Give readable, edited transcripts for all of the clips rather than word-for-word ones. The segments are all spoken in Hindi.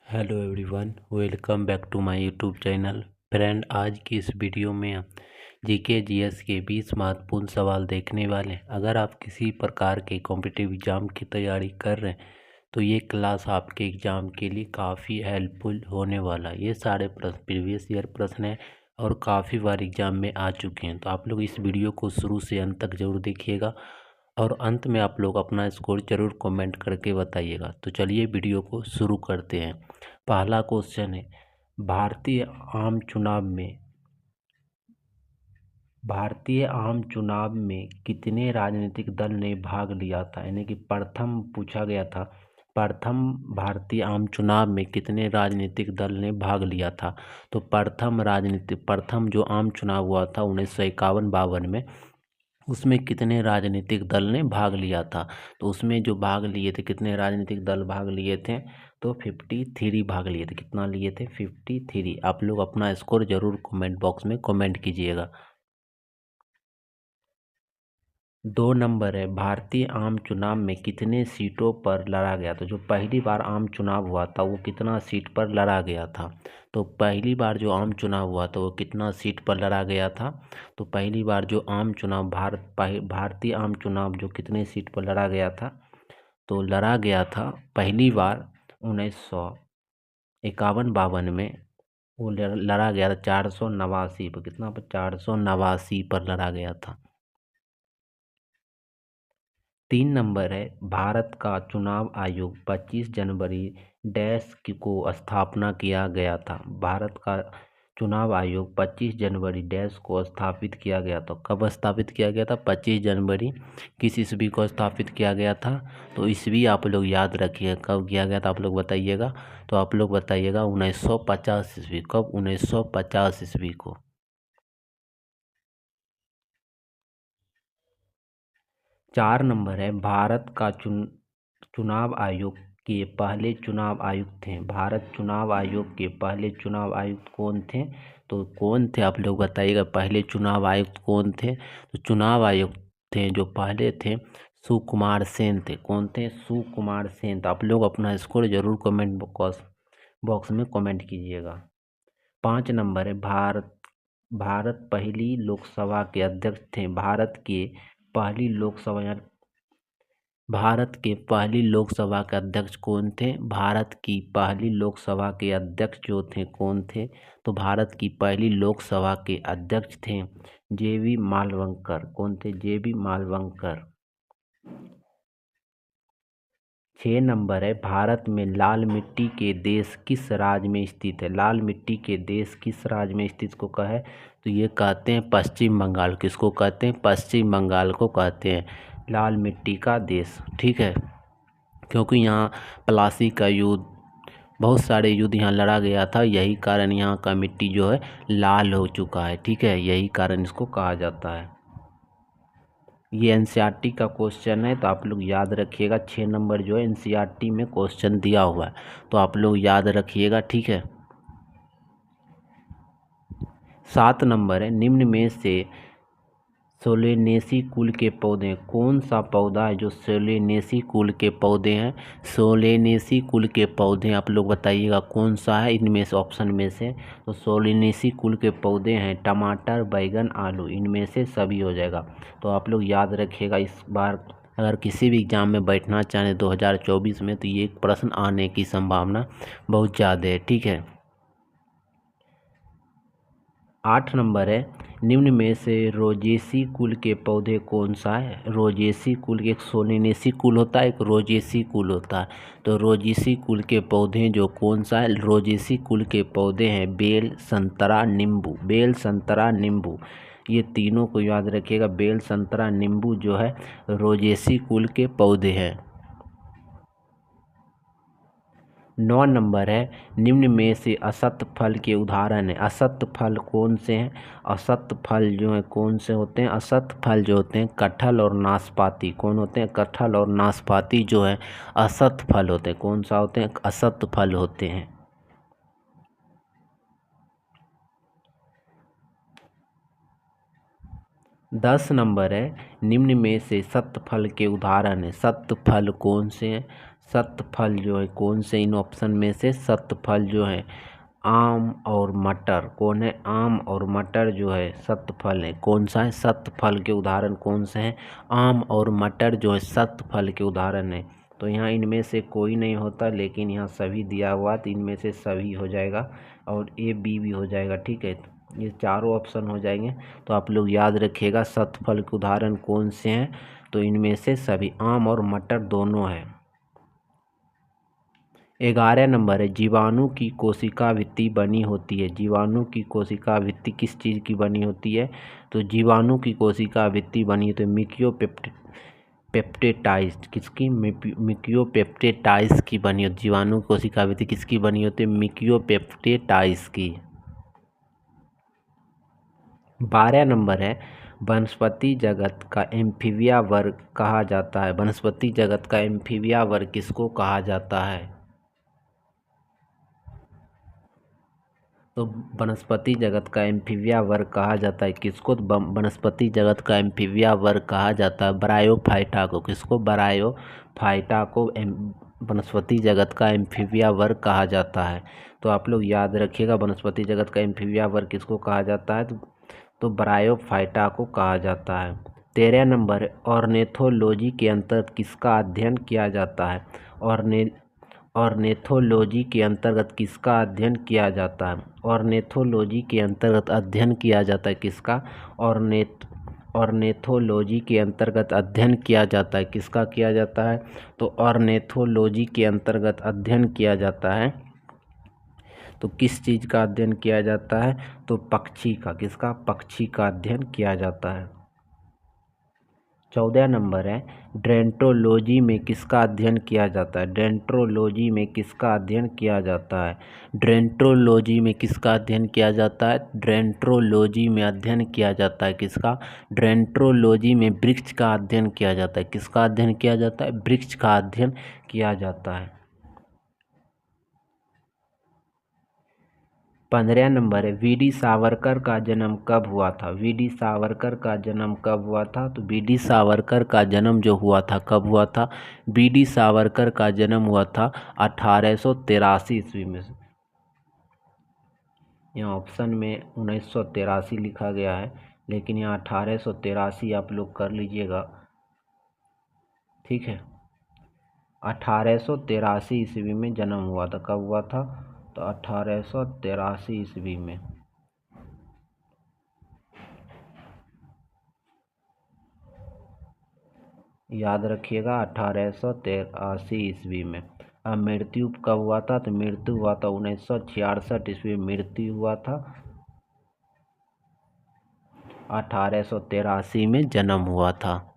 Hello everyone, welcome back to my YouTube channel. Friend, आज की इस वीडियो में हम जीके जीएस के 20 महत्वपूर्ण सवाल देखने वाले हैं। अगर आप किसी प्रकार के कॉम्पिटिटिव एग्ज़ाम की तैयारी कर रहे हैं तो ये क्लास आपके एग्ज़ाम के लिए काफ़ी हेल्पफुल होने वाला है। ये सारे प्रश्न प्रीवियस ईयर प्रश्न हैं और काफ़ी बार एग्ज़ाम में आ चुके हैं। तो आप लोग इस वीडियो को शुरू से अंत तक ज़रूर देखिएगा और अंत में आप लोग अपना स्कोर ज़रूर कमेंट करके बताइएगा। तो चलिए वीडियो को शुरू करते हैं। पहला क्वेश्चन है, भारतीय आम चुनाव में भारतीय आम चुनाव में कितने राजनीतिक दल ने भाग लिया था? यानी कि प्रथम पूछा गया था, प्रथम भारतीय आम चुनाव में कितने राजनीतिक दल ने भाग लिया था? तो प्रथम जो आम चुनाव हुआ था 1951-52 में, उसमें कितने राजनीतिक दल ने भाग लिया था? तो उसमें जो भाग लिए थे, कितने राजनीतिक दल भाग लिए थे? तो 53 भाग लिए थे। कितना लिए थे? 53। आप लोग अपना स्कोर जरूर कमेंट बॉक्स में कमेंट कीजिएगा। 2 नंबर है, भारतीय आम चुनाव में कितने सीटों पर लड़ा गया? तो जो पहली बार आम चुनाव हुआ था वो कितना सीट पर लड़ा गया था? तो पहली बार जो आम चुनाव हुआ था वो कितना सीट पर लड़ा गया था? तो पहली बार जो आम चुनाव भारतीय आम चुनाव जो कितने सीट पर लड़ा गया था? तो लड़ा गया था पहली बार 1951-52 में वो लड़ा गया था 489 पर। कितना पर? 489 पर लड़ा गया था। 3 नंबर है, भारत का चुनाव आयोग 25 जनवरी डैश को स्थापना किया गया था। भारत का चुनाव आयोग 25 जनवरी डैश को स्थापित किया गया था। कब स्थापित किया गया था? 25 जनवरी किस ईस्वी को स्थापित किया गया था? तो ईस्वी आप लोग याद रखिए, कब किया गया था आप लोग बताइएगा। तो आप लोग बताइएगा 1950 ईस्वी। कब? 1950 ईस्वी को। 4 नंबर है, भारत का चुनाव आयोग के पहले चुनाव आयुक्त थे। भारत चुनाव आयोग के पहले चुनाव आयुक्त कौन थे? तो कौन थे आप लोग बताइएगा, पहले चुनाव आयुक्त कौन थे? तो चुनाव आयुक्त थे जो पहले थे, सुकुमार सेन थे। कौन थे? सुकुमार सेन। तो आप लोग अपना स्कोर जरूर कमेंट बॉक्स में कमेंट कीजिएगा। 5 नंबर है, भारत पहली लोकसभा के अध्यक्ष थे। भारत के पहली लोकसभा के अध्यक्ष कौन थे? भारत की पहली लोकसभा के अध्यक्ष जो थे कौन थे? तो भारत की पहली लोकसभा के अध्यक्ष थे जेबी मालवंकर। कौन थे? जेबी मालवंकर। 6 नंबर है, भारत में लाल मिट्टी के देश किस राज्य में स्थित है? लाल मिट्टी के देश किस राज्य में स्थित को कहे? तो ये कहते हैं पश्चिम बंगाल। किसको कहते हैं? पश्चिम बंगाल को कहते हैं लाल मिट्टी का देश। ठीक है, क्योंकि यहाँ प्लासी का युद्ध, बहुत सारे युद्ध यहाँ लड़ा गया था, यही कारण यहाँ का मिट्टी जो है लाल हो चुका है। ठीक है, यही कारण इसको कहा जाता है। ये एनसीईआरटी का क्वेश्चन है, तो आप लोग याद रखिएगा। 6 नंबर जो है एनसीईआरटी में क्वेश्चन दिया हुआ है, तो आप लोग याद रखिएगा। ठीक है। 7 नंबर है, निम्न में से सोलेनेसी कुल के पौधे, कौन सा पौधा है जो सोलेनेसी कुल के पौधे हैं? सोलेनेसी कुल के पौधे आप लोग बताइएगा कौन सा है इनमें से, ऑप्शन में से। तो सोलेनेसी कुल के पौधे हैं टमाटर, बैगन, आलू, इनमें से सभी हो जाएगा। तो आप लोग याद रखिएगा, इस बार अगर किसी भी एग्जाम में बैठना चाहें 2024 में, तो ये प्रश्न आने की संभावना बहुत ज़्यादा है। ठीक है। 8 नंबर है, निम्न में से रोजेसी कुल के पौधे कौन सा है? रोजेसी कुल के, एक सोलेनेसी कुल होता है, एक रोजेसी कुल होता है। तो रोजेसी कुल के पौधे जो कौन सा है? रोजेसी कुल के पौधे हैं बेल, संतरा, नींबू। बेल, संतरा, नींबू, ये तीनों को याद रखिएगा। बेल, संतरा, नींबू जो है रोजेसी कुल के पौधे हैं। 9 नंबर है, निम्न में से असत्य फल के उदाहरण है। असत्य फल कौन से हैं? असत्य फल जो है कौन से होते हैं? असत्य फल जो होते हैं कटहल और नाशपाती। कौन होते हैं? कटहल और नाशपाती जो है असत्य फल होते हैं। कौन सा होते हैं? असत्य फल होते हैं। 10 नंबर है, निम्न में से सत्य फल के उदाहरण है। सत्य फल कौन से हैं? सतफल जो है कौन से इन ऑप्शन में से सतफल जो है आम और मटर कौन है? आम और मटर जो है सतफल है। कौन सा है? सतफल के उदाहरण कौन से हैं? आम और मटर जो है सतफल के उदाहरण है। तो यहाँ इनमें से कोई नहीं होता, लेकिन यहाँ सभी दिया हुआ तो इनमें से सभी हो जाएगा और ए बी भी हो जाएगा। ठीक है, तो ये चारों ऑप्शन हो जाएंगे। तो आप लोग याद रखिएगा सतफल के उदाहरण कौन से हैं, तो इनमें से सभी आम और मटर दोनों हैं। 11 नंबर है जीवाणु की कोशिका भित्ति बनी होती है। जीवाणु की कोशिका भित्ति किस चीज़ की बनी होती है? तो जीवाणु की कोशिका भित्ति बनी होती है मिक्योपेप्टाइड्स किसकी? मिक्योपेप्टाइड्स की बनी होती है। जीवाणु की कोशिका भित्ति किसकी बनी होती है? मिक्योपेप्टाइड्स की। 12 नंबर है वनस्पति जगत का एम्फीबिया वर्ग कहा जाता है। वनस्पति जगत का एम्फीबिया वर्ग किसको कहा जाता है? तो वनस्पति जगत का एम्फीबिया वर्ग कहा जाता है किसको? वनस्पति जगत का एम्फीबिया वर्ग कहा जाता है ब्रायोफाइटा को। किसको? ब्रायोफाइटा को वनस्पति जगत का एम्फीबिया वर्ग कहा जाता है। तो आप लोग याद रखिएगा वनस्पति जगत का एम्फीबिया वर्ग किसको कहा जाता है? तो ब्रायोफाइटा को कहा जाता है। 13 नंबर ऑर्निथोलॉजी के अंतर्गत किसका अध्ययन किया जाता है? ऑर्निथोलॉजी के अंतर्गत किसका अध्ययन किया जाता है? ऑर्निथोलॉजी के अंतर्गत अध्ययन किया जाता है किसका? ऑर्निथोलॉजी के अंतर्गत अध्ययन किया जाता है किसका किया जाता है? तो ऑर्निथोलॉजी के अंतर्गत अध्ययन किया जाता है। तो किस चीज़ का अध्ययन किया जाता है? तो पक्षी का। किसका? पक्षी का अध्ययन किया जाता है। 14 नंबर है डेंट्रोलॉजी में किसका अध्ययन किया जाता है? डेंट्रोलॉजी में किसका अध्ययन किया जाता है? डेंट्रोलॉजी में किसका अध्ययन किया जाता है? डेंट्रोलॉजी में अध्ययन किया जाता है किसका? डेंट्रोलॉजी में वृक्ष का अध्ययन किया जाता है। किसका अध्ययन किया जाता है? वृक्ष का अध्ययन किया जाता है। 15 नंबर है वी.डी. सावरकर का जन्म कब हुआ था? वी.डी. सावरकर का जन्म कब हुआ था? तो वी.डी. सावरकर का जन्म जो हुआ था कब हुआ था? वी.डी. सावरकर का जन्म हुआ था 1883 ईस्वी में। यहाँ ऑप्शन में 1983 लिखा गया है, लेकिन यहाँ 1883 आप लोग कर लीजिएगा। ठीक है, 1883 ईस्वी में जन्म हुआ था। कब हुआ था? तो 1883 ईस्वी में। याद रखिएगा 1883 ईस्वी में। अब मृत्यु कब हुआ था? तो मृत्यु हुआ था 1966 ईस्वी में मृत्यु हुआ था। 1883 में जन्म हुआ था।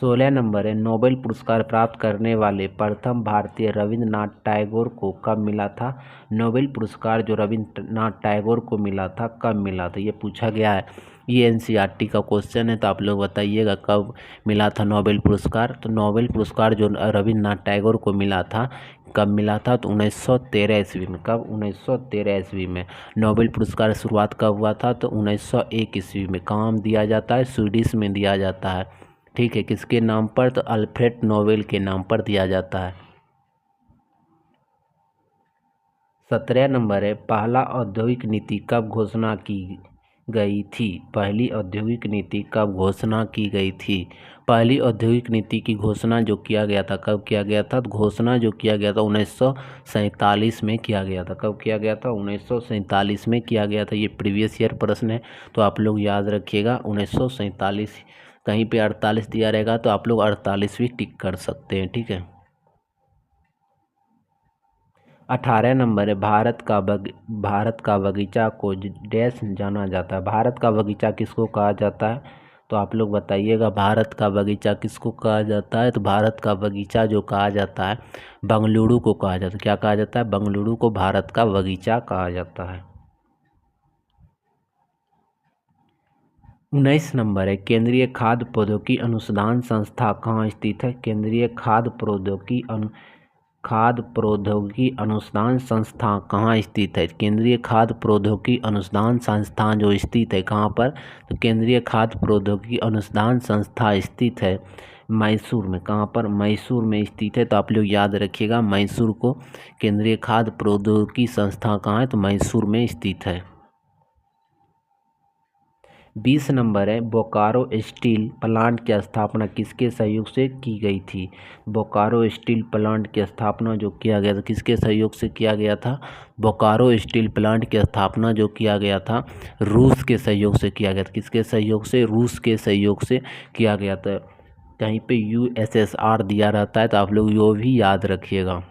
16 नंबर है नोबेल पुरस्कार प्राप्त करने वाले प्रथम भारतीय रविंद्रनाथ टैगोर को कब मिला था? नोबेल पुरस्कार जो रविंद्रनाथ टैगोर को मिला था कब मिला था? ये पूछा गया है। ये एनसीईआरटी का क्वेश्चन है, तो आप लोग बताइएगा कब मिला था नोबेल पुरस्कार। तो नोबेल पुरस्कार जो रविंद्रनाथ टैगोर को मिला था कब मिला था? तो 1913 ईस्वी में। कब? 1913 ईस्वी में। नोबेल पुरस्कार शुरुआत कब हुआ था? तो 1901 ईस्वी में। काम दिया जाता है स्वीडिश में दिया जाता है। ठीक है, किसके नाम पर? तो अल्फ्रेड नोबेल के नाम पर दिया जाता है। 17 नंबर है पहला औद्योगिक नीति कब घोषणा की गई थी? पहली औद्योगिक नीति कब घोषणा की गई थी? पहली औद्योगिक नीति की घोषणा जो किया गया था कब किया गया था? तो घोषणा जो किया गया था 1947 में किया गया था। कब किया गया था? 1947 में किया गया था। ये प्रीवियस ईयर प्रश्न है, तो आप लोग याद रखिएगा 1947। कहीं पे 48 दिया रहेगा तो आप लोग 48 भी टिक कर सकते हैं। ठीक है, 18 नंबर है भारत का बगीचा को डैश जाना जाता है। भारत का बगीचा किसको कहा जाता है? तो आप लोग बताइएगा भारत का बगीचा किसको कहा जाता है? तो भारत का बगीचा जो कहा जाता है बंगलुरु को कहा जाता है। क्या कहा जाता है? बंगलुरु को भारत का बगीचा कहा जाता है। 19 नंबर है केंद्रीय खाद्य प्रौद्योगिकी अनुसंधान संस्था कहाँ स्थित है? केंद्रीय खाद्य प्रौद्योगिकी अनुसंधान संस्थान कहाँ स्थित है? केंद्रीय खाद्य प्रौद्योगिकी अनुसंधान संस्थान जो स्थित है कहाँ पर? तो केंद्रीय खाद्य प्रौद्योगिकी अनुसंधान संस्था स्थित है मैसूर में। कहाँ पर? मैसूर में स्थित है। तो आप लोग याद रखिएगा मैसूर को। केंद्रीय खाद्य प्रौद्योगिकी संस्थान कहाँ है? तो मैसूर में स्थित है। 20 नंबर है, बोकारो स्टील प्लांट की स्थापना किसके सहयोग से की गई थी? बोकारो स्टील प्लांट की स्थापना जो किया गया था किसके सहयोग से किया गया था? बोकारो स्टील प्लांट की स्थापना जो किया गया था रूस के सहयोग से किया गया था। किसके सहयोग से? रूस के सहयोग से किया गया था। कहीं पे USSR दिया रहता है तो आप लोग यो भी याद रखिएगा।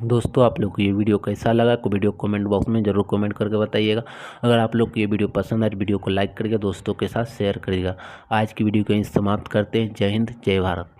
दोस्तों आप लोग को ये वीडियो कैसा लगा को वीडियो कमेंट बॉक्स में ज़रूर कमेंट करके बताइएगा। अगर आप लोग को ये वीडियो पसंद आए तो वीडियो को लाइक करके दोस्तों के साथ शेयर करिएगा। आज की वीडियो को यहीं समाप्त करते हैं। जय हिंद, जय भारत।